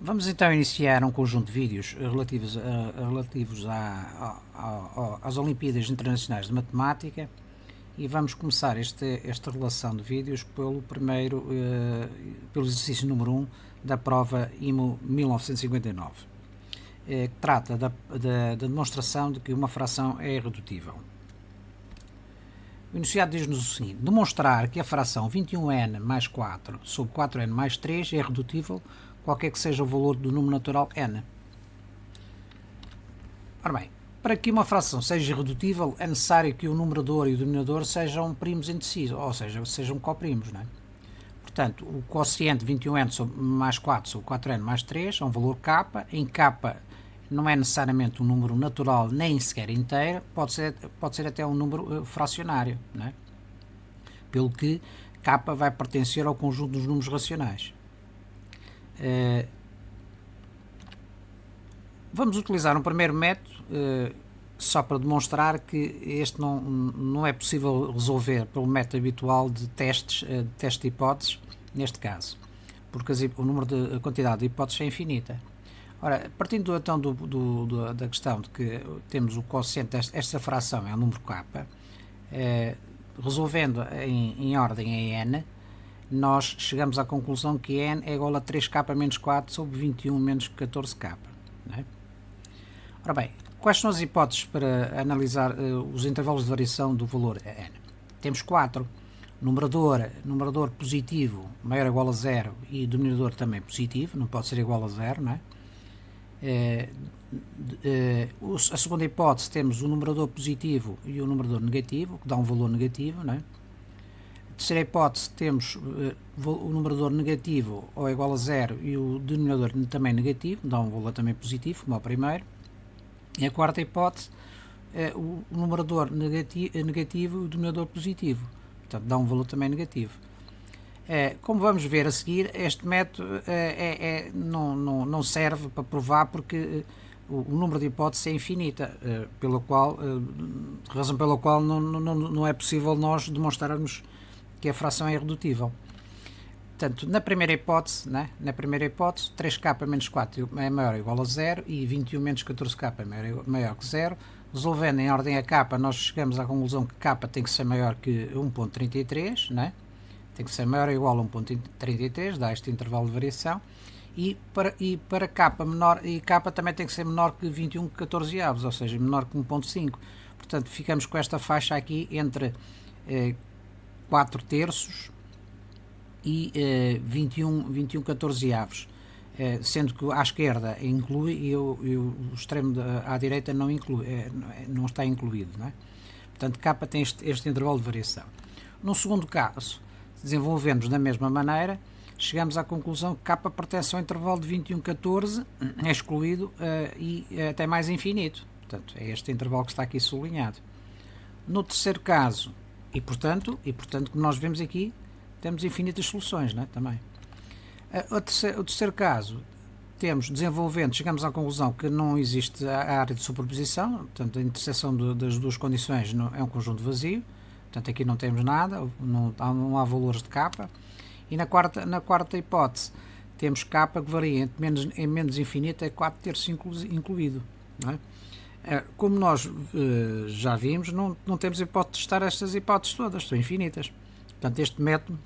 Vamos então iniciar um conjunto de vídeos relativos às Olimpíadas Internacionais de Matemática e vamos começar esta relação de vídeos pelo exercício número 1 da prova IMO 1959, que trata da demonstração de que uma fração é irredutível. O enunciado diz-nos o seguinte: demonstrar que a fração 21n mais 4 sobre 4n mais 3 é irredutível, qualquer que seja o valor do número natural n. Ora bem, para que uma fração seja irredutível é necessário que o numerador e o denominador sejam primos entre si, ou seja, sejam coprimos, não é? Portanto, o quociente 21n mais 4 sobre 4n mais 3 é um valor k, em k não é necessariamente um número natural nem sequer inteiro, pode ser até um número fracionário, não é? Pelo que k vai pertencer ao conjunto dos números racionais. Vamos utilizar um primeiro método só para demonstrar que este não é possível resolver pelo método habitual de teste de hipóteses, neste caso, porque a quantidade de hipóteses é infinita. Ora, partindo então da questão de que temos o quociente desta fração é o número k, resolvendo em ordem em n, nós chegamos à conclusão que n é igual a 3k menos 4 sobre 21 menos 14k. Não é? Ora bem, quais são as hipóteses para analisar os intervalos de variação do valor n? Temos 4. Numerador positivo maior ou igual a 0 e denominador também positivo, não pode ser igual a 0, não é? A segunda hipótese temos o numerador positivo e o numerador negativo, que dá um valor negativo, não é? A terceira hipótese temos o numerador negativo ou igual a 0 e o denominador também negativo, dá um valor também positivo, como é o primeiro. E a quarta hipótese é o numerador negativo e o denominador positivo, portanto dá um valor também negativo. Como vamos ver a seguir, este método não serve para provar porque o número de hipóteses é infinita, razão pela qual não é possível nós demonstrarmos que a fração é irredutível. Portanto, na primeira hipótese, 3k menos 4 é maior ou igual a 0 e 21 menos 14k é maior que 0. Resolvendo em ordem a k, nós chegamos à conclusão que k tem que ser maior que 1.33, né? Tem que ser maior ou igual a 1.33, dá este intervalo de variação. E para k menor, e k também tem que ser menor que 21/14, ou seja, menor que 1.5. Portanto, ficamos com esta faixa aqui entre 4 terços e 21/14, sendo que à esquerda inclui e o extremo à direita não inclui, não está incluído, não é? Portanto, k tem este intervalo de variação. No segundo caso, desenvolvemos da mesma maneira, chegamos à conclusão que k pertence ao intervalo de 21/14, é excluído e até mais infinito. Portanto, é este intervalo que está aqui sublinhado. No terceiro caso, e portanto, como nós vemos aqui, temos infinitas soluções, não é? Também. O terceiro caso, chegamos à conclusão que não existe a área de superposição, portanto, a interseção das duas condições é um conjunto vazio, portanto, aqui não temos nada, não há valores de k. E na quarta hipótese, temos k que varia em menos infinito, é 4 terços incluído, não é? Como nós já vimos, não temos hipótese de testar estas hipóteses todas, são infinitas. Portanto, este método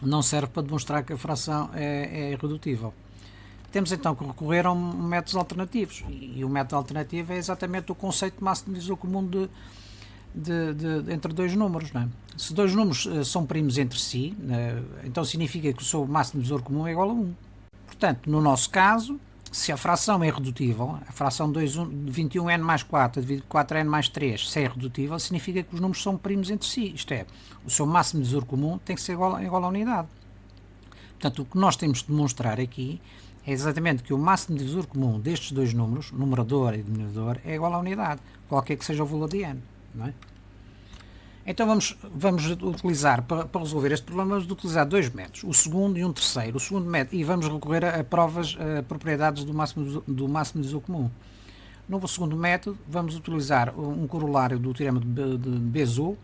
não serve para demonstrar que a fração é irredutível. Temos então que recorrer a métodos alternativos, e o método alternativo é exatamente o conceito de máximo divisor comum entre dois números, não é? Se dois números são primos entre si, então significa que o seu máximo divisor comum é igual a 1. Portanto, no nosso caso, se a fração é irredutível, a fração 21n mais 4 dividido por 4n mais 3, se é irredutível, significa que os números são primos entre si, isto é, o seu máximo divisor comum tem que ser igual à unidade. Portanto, o que nós temos de demonstrar aqui é exatamente que o máximo divisor comum destes dois números, numerador e denominador, é igual à unidade, qualquer que seja o valor de n, não é? Então vamos utilizar, para resolver este problema, vamos utilizar dois métodos, o segundo e um terceiro. O segundo método, e vamos recorrer a provas, propriedades do máximo divisor comum. No segundo método, vamos utilizar um corolário do teorema de Bézout,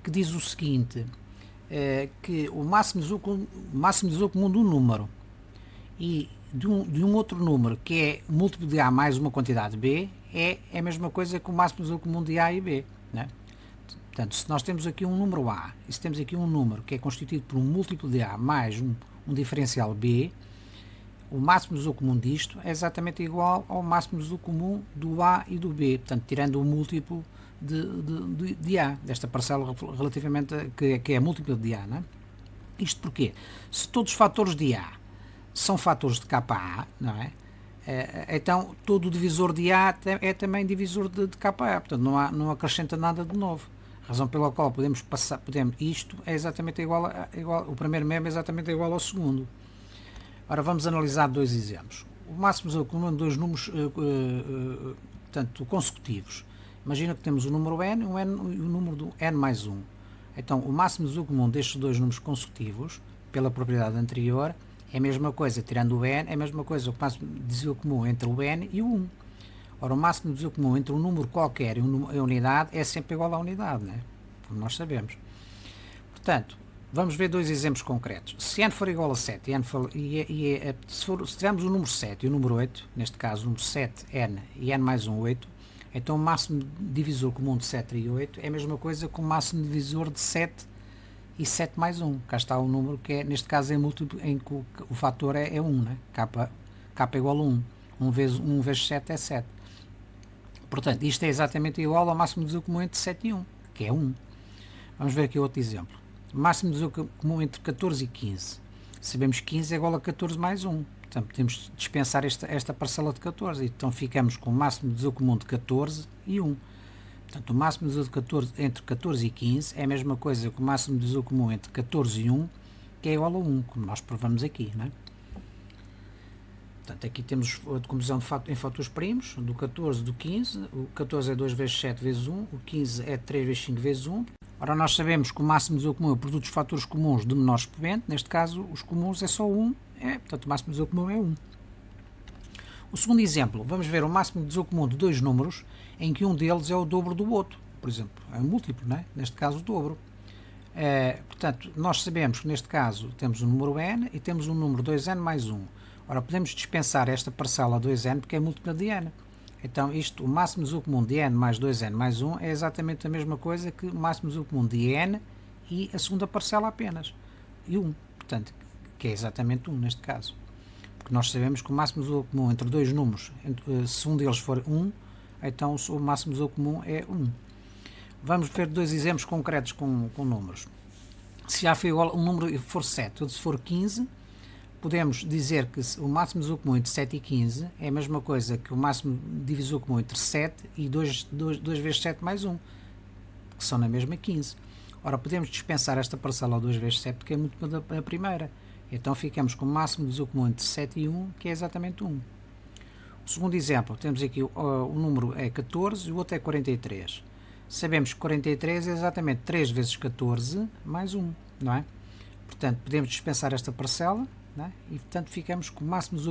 que diz o seguinte, que o máximo divisor comum do número e de um outro número que é múltiplo de A mais uma quantidade B é a mesma coisa que o máximo resolutivo comum de A e B, né? Portanto, se nós temos aqui um número A e se temos aqui um número que é constituído por um múltiplo de A mais um diferencial B, o máximo resolutivo comum disto é exatamente igual ao máximo resolutivo comum do A e do B, portanto, tirando o múltiplo de A, desta parcela relativamente que é múltiplo de A, não é? Isto porque, se todos os fatores de A são fatores de KA, não é? Então, todo o divisor de A é também divisor de KA, portanto, não acrescenta nada de novo. A razão pela qual podemos passar, isto é exatamente igual, o primeiro mesmo é exatamente igual ao segundo. Ora, vamos analisar dois exemplos. O máximo resolutivo comum de dois números portanto, consecutivos. Imagina que temos o número n e o número do n mais 1. Então, o máximo resolutivo comum destes dois números consecutivos, pela propriedade anterior, é a mesma coisa, tirando o n, é a mesma coisa, o máximo resolutivo comum entre o n e o 1. Ora, o máximo resolutivo comum entre um número qualquer e a unidade é sempre igual à unidade, né? Como nós sabemos. Portanto, vamos ver dois exemplos concretos. Se n for igual a 7 se tivermos o número 7 e o número 8, neste caso o número 7, n e n mais 1, 8, então o máximo divisor comum de 7 e 8 é a mesma coisa que o máximo divisor de 7 e 7 mais 1. Cá está o número que é, neste caso, é múltiplo, em que o fator é 1, né? K é igual a 1. 1 vezes 7 é 7. Portanto, isto é exatamente igual ao máximo divisor comum entre 7 e 1, que é 1. Vamos ver aqui outro exemplo. Máximo divisor comum entre 14 e 15. Sabemos que 15 é igual a 14 mais 1. Portanto, podemos dispensar esta parcela de 14. Então, ficamos com o máximo divisor comum de 14 e 1. Portanto, o máximo divisor de 14, entre 14 e 15 é a mesma coisa que o máximo divisor comum entre 14 e 1, que é igual a 1, como nós provamos aqui, não é? Portanto, aqui temos a decompensão em fatores primos, do 14 do 15, o 14 é 2 vezes 7 vezes 1, o 15 é 3 vezes 5 vezes 1. Ora, nós sabemos que o máximo divisor comum é o produto dos fatores comuns de menor expoente, neste caso os comuns é só 1, portanto o máximo divisor comum é 1. O segundo exemplo, vamos ver o máximo divisor comum de dois números em que um deles é o dobro do outro, por exemplo, é um múltiplo, não é? Neste caso o dobro. Portanto, nós sabemos que neste caso temos um número n e temos um número 2n mais 1. Ora, podemos dispensar esta parcela 2n porque é múltipla de n. Então, o máximo divisor comum de n mais 2n mais 1 é exatamente a mesma coisa que o máximo divisor comum de n e a segunda parcela apenas, e 1. Portanto, que é exatamente 1 neste caso. Porque nós sabemos que o máximo divisor comum entre dois números, se um deles for 1, então o máximo divisor comum é 1. Vamos ver dois exemplos concretos com números. Se A for igual, um número for 7 ou se for 15, podemos dizer que o máximo divisor comum entre 7 e 15 é a mesma coisa que o máximo divisor comum entre 7 e 2 vezes 7 mais 1, que são na mesma 15. Ora, podemos dispensar esta parcela 2 vezes 7 porque é múltiplo da primeira. Então ficamos com o máximo divisor comum entre 7 e 1, que é exatamente 1. O segundo exemplo, temos aqui o número é 14 e o outro é 43. Sabemos que 43 é exatamente 3 vezes 14 mais 1, não é? Portanto, podemos dispensar esta parcela, não é? E portanto ficamos com o máximo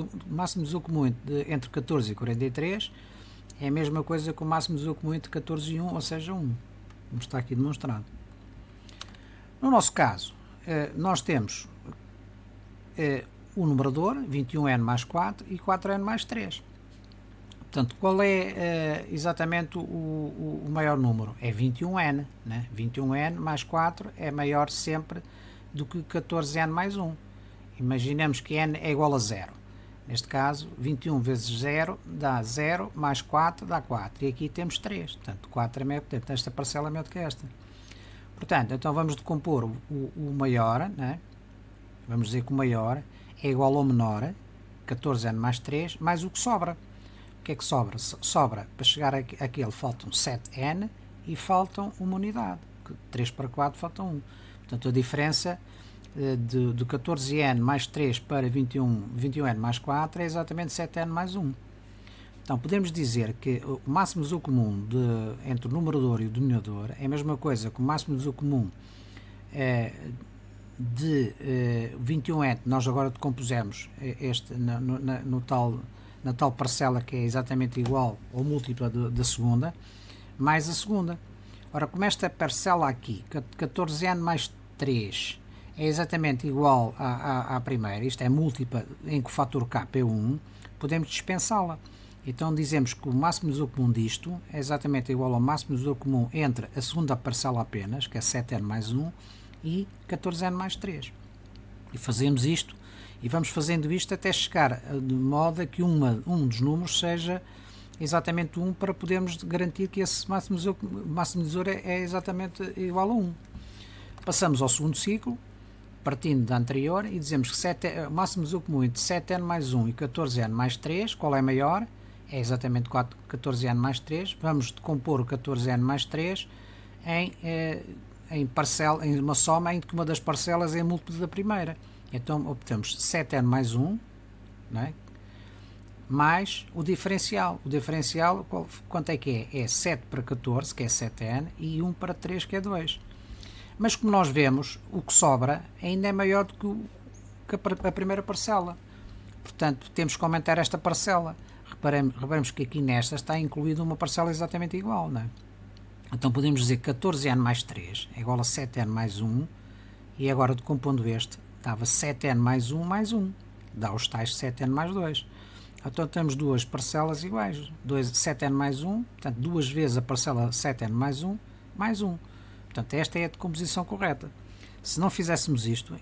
divisor comum entre 14 e 43 é a mesma coisa que o máximo divisor comum entre 14 e 1, ou seja, 1. Como está aqui demonstrado. No nosso caso, nós temos o numerador, 21n mais 4 e 4n mais 3. Portanto, qual é exatamente o maior número? É 21n, né? 21n mais 4 é maior sempre do que 14n mais 1. Imaginemos que n é igual a 0. Neste caso, 21 vezes 0 dá 0, mais 4 dá 4. E aqui temos 3. Portanto, 4 é maior, portanto, esta parcela é maior do que esta. Portanto, então vamos decompor o maior, né? Vamos dizer que o maior é igual ao menor, 14n mais 3, mais o que sobra. O que é que sobra? Sobra, para chegar àquele, faltam 7n e faltam uma unidade. 3 para 4 faltam 1. Portanto, a diferença de 14n mais 3 para 21n mais 4 é exatamente 7n mais 1. Então, podemos dizer que o máximo divisor comum entre o numerador e o denominador é a mesma coisa que o máximo divisor comum de 21n, nós agora decompusemos este na tal parcela que é exatamente igual ou múltipla da segunda, mais a segunda. Ora, como esta parcela aqui, 14n mais 3, é exatamente igual à primeira, isto é múltipla em que o fator k é 1, podemos dispensá-la. Então dizemos que o máximo divisor comum disto é exatamente igual ao máximo divisor comum entre a segunda parcela apenas, que é 7n mais 1, e 14n mais 3. E fazemos isto, e vamos fazendo isto até chegar de modo a que um dos números seja exatamente 1, para podermos garantir que esse máximo divisor é exatamente igual a 1. Passamos ao segundo ciclo, partindo da anterior, e dizemos que o máximo divisor comum entre 7n mais 1 e 14n mais 3, qual é maior? É exatamente 14n mais 3. Vamos decompor o 14n mais 3 em uma soma em que uma das parcelas é múltiplo da primeira. Então obtemos 7n mais 1, não é? Mais o diferencial. O diferencial, quanto é que é? É 7 para 14, que é 7n, e 1 para 3, que é 2. Mas como nós vemos, o que sobra ainda é maior do que a primeira parcela. Portanto, temos que aumentar esta parcela. Reparemos que aqui nesta está incluída uma parcela exatamente igual, não é? Então podemos dizer que 14n mais 3 é igual a 7n mais 1, e agora decompondo este, dava 7n mais 1, dá os tais 7n mais 2. Então temos duas parcelas iguais, 7n mais 1, portanto duas vezes a parcela 7n mais 1, mais 1. Portanto, esta é a decomposição correta. Se não fizéssemos isto,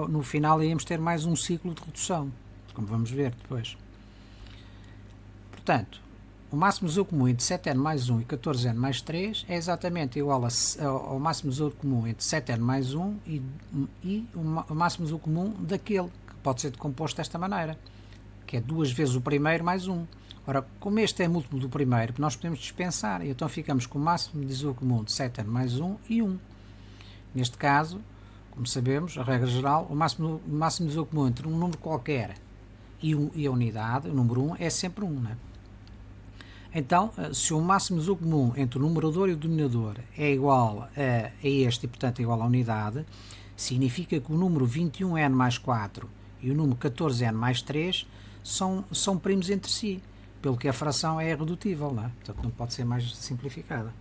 no final íamos ter mais um ciclo de redução, como vamos ver depois. Portanto, o máximo divisor comum entre 7n mais 1 e 14n mais 3 é exatamente igual ao máximo divisor comum entre 7n mais 1 e o máximo divisor comum daquele, que pode ser decomposto desta maneira, que é duas vezes o primeiro mais 1. Ora, como este é múltiplo do primeiro, nós podemos dispensar, e então ficamos com o máximo divisor comum de 7n mais 1 e 1. Neste caso, como sabemos, a regra geral, o máximo divisor comum entre um número qualquer e a unidade, o número 1, é sempre 1, não é? Então, se o máximo divisor comum entre o numerador e o denominador é igual a este e, portanto, é igual à unidade, significa que o número 21n mais 4 e o número 14n mais 3 são primos entre si, pelo que a fração é irredutível, não é? Portanto, não pode ser mais simplificada.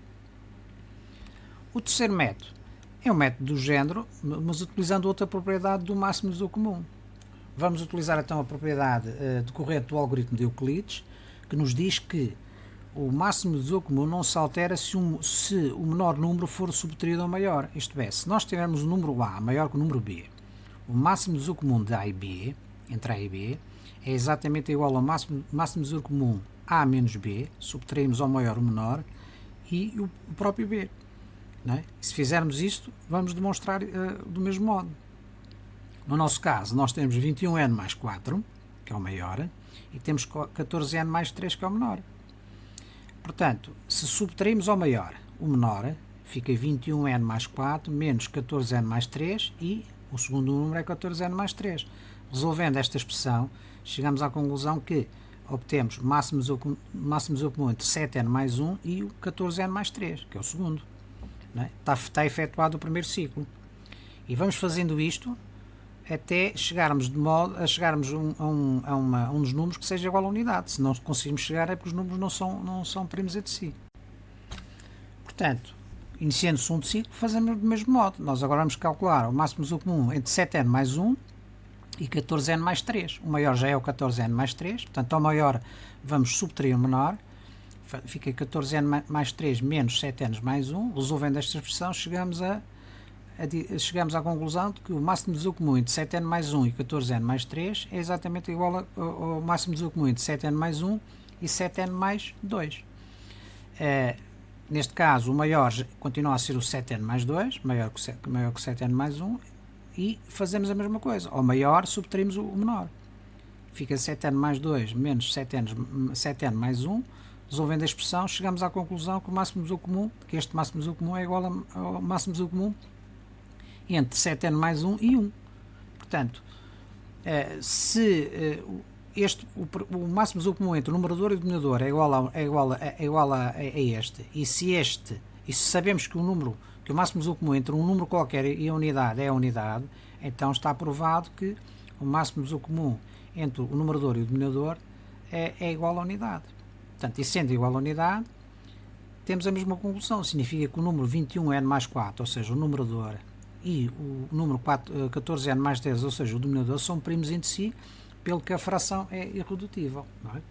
O terceiro método é um método do género, mas utilizando outra propriedade do máximo divisor comum. Vamos utilizar então a propriedade decorrente do algoritmo de Euclides, que nos diz que o máximo divisor comum não se altera se o menor número for subtraído ao maior. Isto é, se nós tivermos o número A maior que o número B, o máximo divisor comum de A e B, entre A e B, é exatamente igual ao máximo divisor comum A menos B, subtraímos ao maior o menor, e o próprio B. Não é? Se fizermos isto, vamos demonstrar do mesmo modo. No nosso caso, nós temos 21n mais 4, que é o maior, e temos 14n mais 3, que é o menor. Portanto, se subtraímos ao maior o menor, fica 21n mais 4 menos 14n mais 3, e o segundo número é 14n mais 3. Resolvendo esta expressão, chegamos à conclusão que obtemos o máximo divisor comum entre 7n mais 1 e o 14n mais 3, que é o segundo. Não é? Está efetuado o primeiro ciclo. E vamos fazendo isto até chegarmos a um dos números que seja igual à unidade. Se não conseguimos chegar é porque os números não são primos entre si. Portanto, iniciando o segundo ciclo, fazemos do mesmo modo. Nós agora vamos calcular o máximo divisor comum entre 7n mais 1 e 14n mais 3. O maior já é o 14n mais 3, portanto, ao maior vamos subtrair o menor. Fica 14n mais 3 menos 7n mais 1. Resolvendo esta expressão, chegamos à conclusão de que o máximo divisor comum entre 7n mais 1 e 14n mais 3 é exatamente igual ao máximo divisor comum entre 7n mais 1 e 7n mais 2. Neste caso, o maior continua a ser o 7n mais 2, maior que 7n mais 1, e fazemos a mesma coisa. Ao maior, subtraímos o menor. Fica 7n mais 2 menos 7n mais 1. Resolvendo a expressão, chegamos à conclusão que o máximo divisor comum, que este máximo divisor comum é igual ao máximo divisor comum entre 7n mais 1 e 1. Portanto, se o máximo divisor comum entre o numerador e o denominador é igual a este, e se sabemos que o máximo divisor comum entre um número qualquer e a unidade é a unidade, então está provado que o máximo divisor comum entre o numerador e o denominador é igual à unidade. Portanto, e sendo igual à unidade, temos a mesma conclusão. Significa que o número 21n mais 4, ou seja, o numerador e o número 14n mais 10, ou seja, o denominador, são primos entre si, pelo que a fração é irredutível, não é?